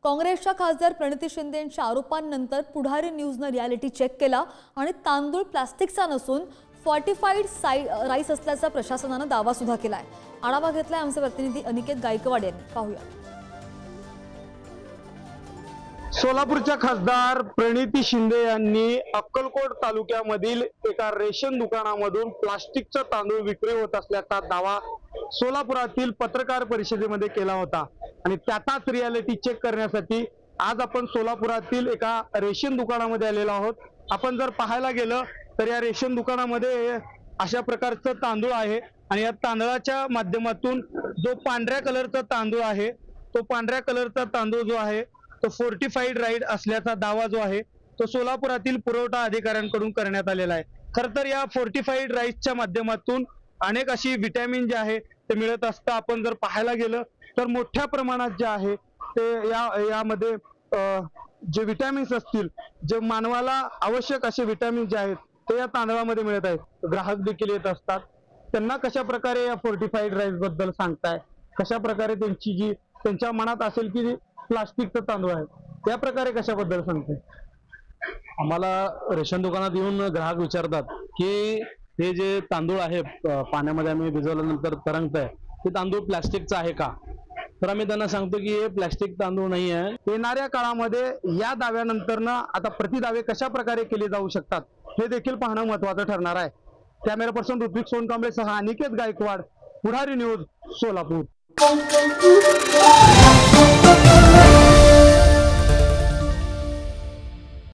काँग्रेसच्या खासदार प्रणिती शिंदेंच्या आरोपांनंतर पुढारी न्यूजने reality check केला आणि तांदूळ प्लास्टिकचा नसून फॉर्टिफाईड राईस असल्याचा प्रशासनाने दावा सुद्धा केलाय। आढावा घेतलाय आमचे प्रतिनिधी अनिकेत गायकवाड यांनी। पाहूया। सोलापूरच्या खासदार प्रणिती शिंदे यांनी अक्कलकोट तालुक्यामधील एका रेशन दुकानामधून प्लास्टिकचा तांदूळ विक्री होत असल्याचा दावा सोलापुरातील पत्रकार परिषदेमध्ये केला होता आणि त्याचाच रियालिटी चेक करण्यासाठी आज आपण सोलापुरातील एका रेशन दुकानामध्ये आलेलो आहोत। आपण जर पाहायला गेलं तर या रेशन दुकानामध्ये अशा प्रकारचं तांदूळ आहे आणि या तांदळाच्या माध्यमातून जो पांढऱ्या कलरचा तांदूळ आहे तो पांढऱ्या कलरचा तांदूळ जो आहे तो फोर्टिफाईड राईस असल्याचा दावा जो आहे तो सोलापुरातील पुरवठा अधिकाऱ्यांकडून करण्यात आलेला आहे। खरं तर या फोर्टिफाईड राईसच्या माध्यमातून अनेक अशी विटॅमिन जे आहे ते मिळत असतं। आपण जर पाहायला गेलं तर मोठ्या प्रमाणात जे आहे ते यामध्ये जे विटॅमिन्स असतील, जे मानवाला आवश्यक असे विटॅमिन जे आहेत ते या तांदळामध्ये मिळत आहेत। ग्राहक देखील येत असतात, त्यांना कशा प्रकारे या फोर्टिफाईड राईस बद्दल सांगताय, कशा प्रकारे त्यांच्या मनात असेल की प्लास्टिकचा तांदूळ आहे, त्या प्रकारे कशाबद्दल सांगते? आम्हाला रेशन दुकानात येऊन ग्राहक विचारतात की हे जे तांदूळ आहे पाण्यामध्ये आम्ही भिजवल्यानंतर तरंगतंय ते तांदूळ प्लास्टिकचा आहे का? तर आम्ही त्यांना सांगतो की हे प्लास्टिक तांदूळ नाही आहे। येणाऱ्या काळामध्ये या दाव्यानंतरनं आता प्रतिदावे कशा प्रकारे केले जाऊ शकतात हे देखील पाहणं महत्त्वाचं ठरणार आहे। कॅमेरा पर्सन ऋत्विक सोनकांबळे सह अनिकेत गायकवाड, पुढारी न्यूज, सोलापूर।